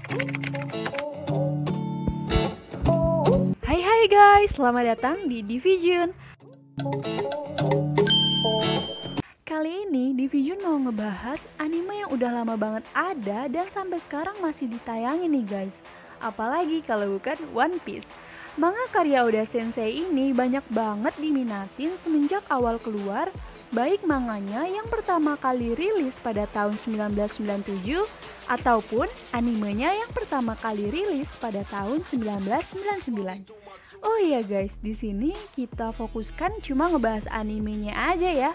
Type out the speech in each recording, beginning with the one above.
Hai guys, selamat datang di Division. Kali ini Division mau ngebahas anime yang udah lama banget ada dan sampai sekarang masih ditayangin nih guys. Apalagi kalau bukan One Piece. Manga karya Oda Sensei ini banyak banget diminatin semenjak awal keluar, baik manganya yang pertama kali rilis pada tahun 1997 ataupun animenya yang pertama kali rilis pada tahun 1999. Oh iya guys, di sini kita fokuskan cuma ngebahas animenya aja ya.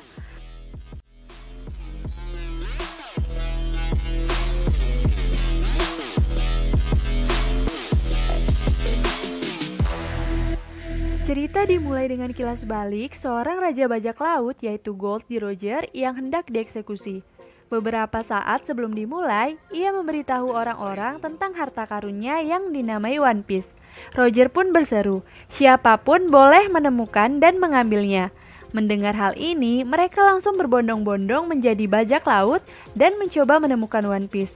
Cerita dimulai dengan kilas balik seorang raja bajak laut yaitu Gold D. Roger yang hendak dieksekusi. Beberapa saat sebelum dimulai, ia memberitahu orang-orang tentang harta karunnya yang dinamai One Piece. Roger pun berseru, siapapun boleh menemukan dan mengambilnya. Mendengar hal ini, mereka langsung berbondong-bondong menjadi bajak laut dan mencoba menemukan One Piece.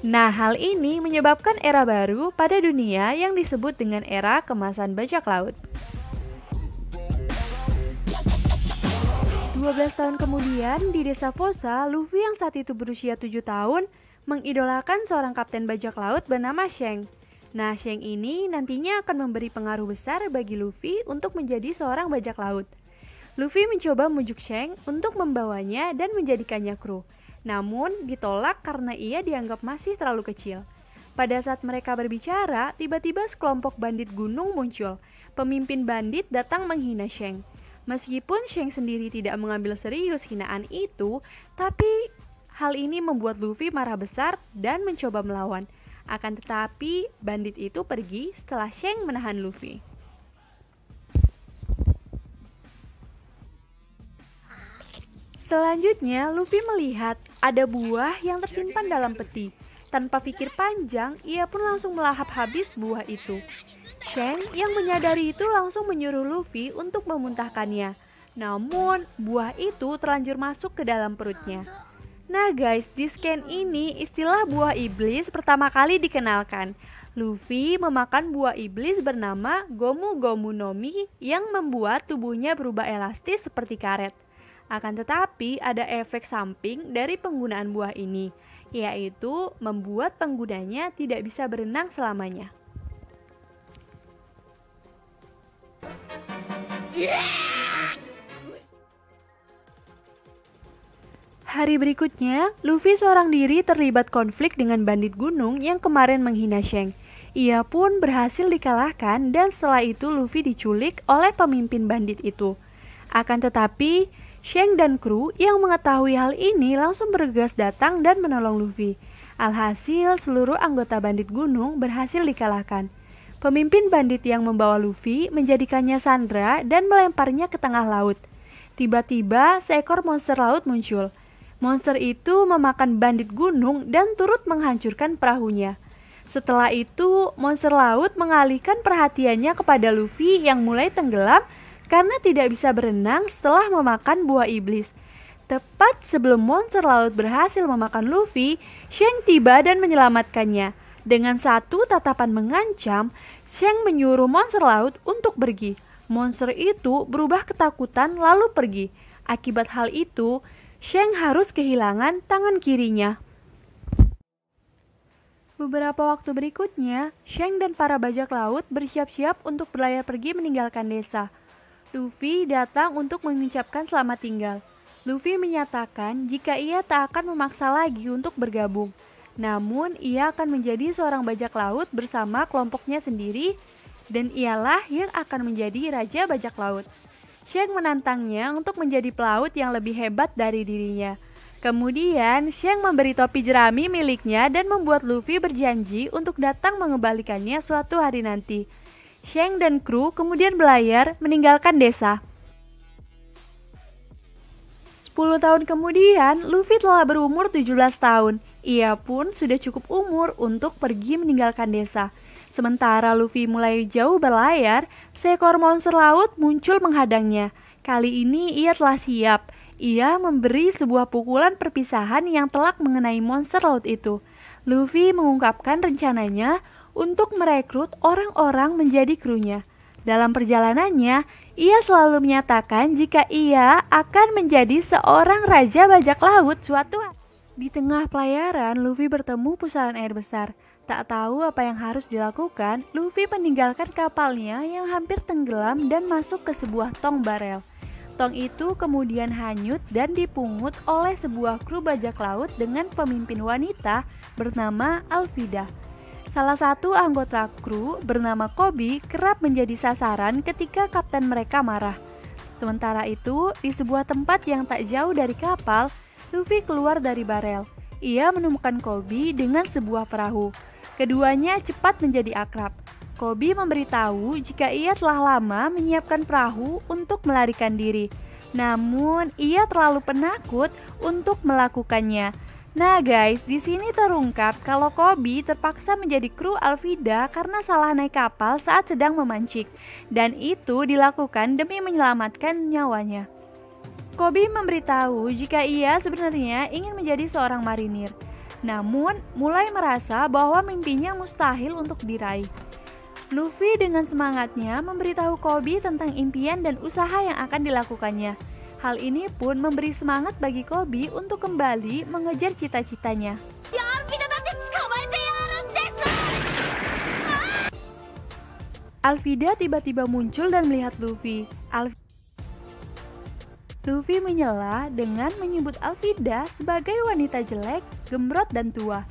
Nah, hal ini menyebabkan era baru pada dunia yang disebut dengan era kemasan bajak laut. 12 tahun kemudian, di desa Fosa, Luffy yang saat itu berusia 7 tahun mengidolakan seorang kapten bajak laut bernama Shanks. Nah, Shanks ini nantinya akan memberi pengaruh besar bagi Luffy untuk menjadi seorang bajak laut. Luffy mencoba membujuk Shanks untuk membawanya dan menjadikannya kru. Namun, ditolak karena ia dianggap masih terlalu kecil. Pada saat mereka berbicara, tiba-tiba sekelompok bandit gunung muncul. Pemimpin bandit datang menghina Shanks. Meskipun Shanks sendiri tidak mengambil serius hinaan itu, tapi hal ini membuat Luffy marah besar dan mencoba melawan. Akan tetapi, bandit itu pergi setelah Shanks menahan Luffy. Selanjutnya, Luffy melihat ada buah yang tersimpan dalam peti. Tanpa pikir panjang, ia pun langsung melahap habis buah itu. Shanks yang menyadari itu langsung menyuruh Luffy untuk memuntahkannya. Namun, buah itu terlanjur masuk ke dalam perutnya. Nah guys, di scan ini istilah buah iblis pertama kali dikenalkan. Luffy memakan buah iblis bernama Gomu Gomu no Mi yang membuat tubuhnya berubah elastis seperti karet. Akan tetapi ada efek samping dari penggunaan buah ini, yaitu membuat penggunanya tidak bisa berenang selamanya. Hari berikutnya, Luffy seorang diri terlibat konflik dengan bandit gunung yang kemarin menghina Shanks. Ia pun berhasil dikalahkan dan setelah itu Luffy diculik oleh pemimpin bandit itu. Akan tetapi, Shanks dan kru yang mengetahui hal ini langsung bergegas datang dan menolong Luffy. Alhasil, seluruh anggota bandit gunung berhasil dikalahkan. Pemimpin bandit yang membawa Luffy menjadikannya sandera dan melemparnya ke tengah laut. Tiba-tiba seekor monster laut muncul. Monster itu memakan bandit gunung dan turut menghancurkan perahunya. Setelah itu, monster laut mengalihkan perhatiannya kepada Luffy yang mulai tenggelam karena tidak bisa berenang setelah memakan buah iblis. Tepat sebelum monster laut berhasil memakan Luffy, Shanks tiba dan menyelamatkannya. Dengan satu tatapan mengancam, Shanks menyuruh monster laut untuk pergi. Monster itu berubah ketakutan lalu pergi. Akibat hal itu, Shanks harus kehilangan tangan kirinya. Beberapa waktu berikutnya, Shanks dan para bajak laut bersiap-siap untuk berlayar pergi meninggalkan desa. Luffy datang untuk mengucapkan selamat tinggal. Luffy menyatakan jika ia tak akan memaksa lagi untuk bergabung. Namun, ia akan menjadi seorang bajak laut bersama kelompoknya sendiri dan ialah yang akan menjadi raja bajak laut. Shanks menantangnya untuk menjadi pelaut yang lebih hebat dari dirinya. Kemudian, Shanks memberi topi jerami miliknya dan membuat Luffy berjanji untuk datang mengembalikannya suatu hari nanti. Shanks dan kru kemudian berlayar meninggalkan desa. 10 tahun kemudian, Luffy telah berumur 17 tahun. Ia pun sudah cukup umur untuk pergi meninggalkan desa. Sementara Luffy mulai jauh berlayar, seekor monster laut muncul menghadangnya. Kali ini ia telah siap. Ia memberi sebuah pukulan perpisahan yang telak mengenai monster laut itu. Luffy mengungkapkan rencananya untuk merekrut orang-orang menjadi krunya. Dalam perjalanannya, ia selalu menyatakan jika ia akan menjadi seorang raja bajak laut suatu hari. Di tengah pelayaran, Luffy bertemu pusaran air besar. Tak tahu apa yang harus dilakukan, Luffy meninggalkan kapalnya yang hampir tenggelam dan masuk ke sebuah tong barel. Tong itu kemudian hanyut dan dipungut oleh sebuah kru bajak laut dengan pemimpin wanita bernama Alvida. Salah satu anggota kru bernama Koby kerap menjadi sasaran ketika kapten mereka marah. Sementara itu, di sebuah tempat yang tak jauh dari kapal, Luffy keluar dari barel. Ia menemukan Koby dengan sebuah perahu. Keduanya cepat menjadi akrab. Koby memberitahu jika ia telah lama menyiapkan perahu untuk melarikan diri. Namun, ia terlalu penakut untuk melakukannya. Nah guys, di sini terungkap kalau Koby terpaksa menjadi kru Alvida karena salah naik kapal saat sedang memancing. Dan itu dilakukan demi menyelamatkan nyawanya. Koby memberitahu jika ia sebenarnya ingin menjadi seorang marinir. Namun, mulai merasa bahwa mimpinya mustahil untuk diraih. Luffy dengan semangatnya memberitahu Koby tentang impian dan usaha yang akan dilakukannya. Hal ini pun memberi semangat bagi Koby untuk kembali mengejar cita-citanya. Alvida tiba-tiba muncul dan melihat Luffy. Luffy menyela dengan menyebut Alvida sebagai wanita jelek, gembrot, dan tua.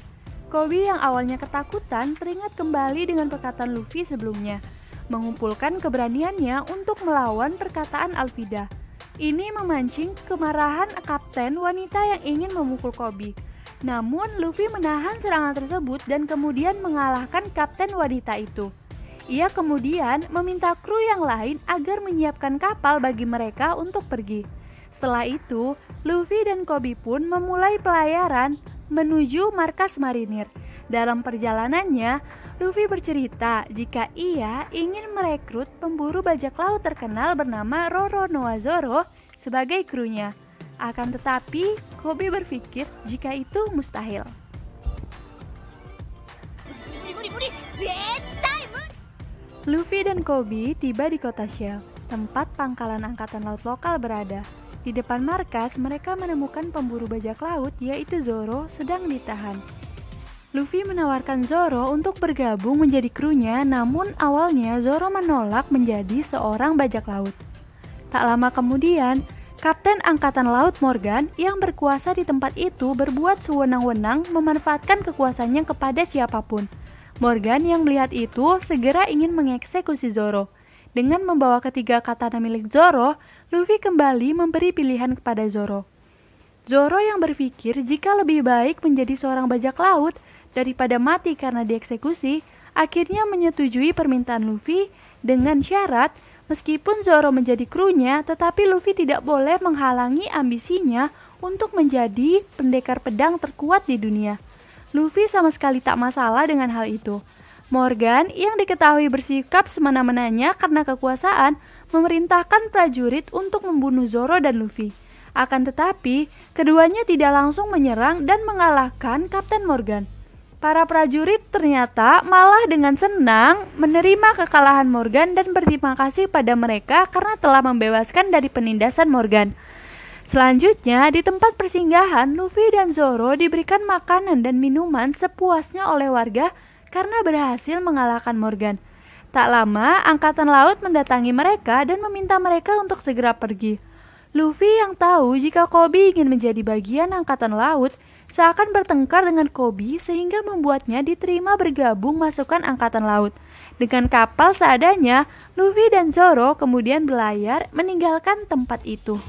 Koby yang awalnya ketakutan teringat kembali dengan perkataan Luffy sebelumnya, mengumpulkan keberaniannya untuk melawan perkataan Alvida. Ini memancing kemarahan kapten wanita yang ingin memukul Koby. Namun Luffy menahan serangan tersebut dan kemudian mengalahkan kapten wanita itu. Ia kemudian meminta kru yang lain agar menyiapkan kapal bagi mereka untuk pergi. Setelah itu, Luffy dan Koby pun memulai pelayaran menuju markas marinir. Dalam perjalanannya, Luffy bercerita jika ia ingin merekrut pemburu bajak laut terkenal bernama Roronoa Zoro sebagai krunya. Akan tetapi, Koby berpikir jika itu mustahil. Luffy dan Koby tiba di kota Shell, tempat pangkalan angkatan laut lokal berada. Di depan markas, mereka menemukan pemburu bajak laut yaitu Zoro sedang ditahan. Luffy menawarkan Zoro untuk bergabung menjadi krunya, namun awalnya Zoro menolak menjadi seorang bajak laut. Tak lama kemudian, Kapten Angkatan Laut Morgan yang berkuasa di tempat itu berbuat sewenang-wenang memanfaatkan kekuasaannya kepada siapapun. Morgan yang melihat itu segera ingin mengeksekusi Zoro. Dengan membawa ketiga katana milik Zoro, Luffy kembali memberi pilihan kepada Zoro. Zoro yang berpikir jika lebih baik menjadi seorang bajak laut daripada mati karena dieksekusi, akhirnya menyetujui permintaan Luffy dengan syarat meskipun Zoro menjadi krunya, tetapi Luffy tidak boleh menghalangi ambisinya untuk menjadi pendekar pedang terkuat di dunia. Luffy sama sekali tak masalah dengan hal itu. Morgan yang diketahui bersikap semena-menanya karena kekuasaan memerintahkan prajurit untuk membunuh Zoro dan Luffy. Akan tetapi, keduanya tidak langsung menyerang dan mengalahkan Kapten Morgan. Para prajurit ternyata malah dengan senang menerima kekalahan Morgan dan berterima kasih pada mereka karena telah membebaskan dari penindasan Morgan. Selanjutnya, di tempat persinggahan, Luffy dan Zoro diberikan makanan dan minuman sepuasnya oleh warga karena berhasil mengalahkan Morgan. Tak lama, Angkatan Laut mendatangi mereka dan meminta mereka untuk segera pergi. Luffy yang tahu jika Koby ingin menjadi bagian Angkatan Laut, seakan bertengkar dengan Koby sehingga membuatnya diterima bergabung masukkan Angkatan Laut. Dengan kapal seadanya, Luffy dan Zoro kemudian berlayar meninggalkan tempat itu.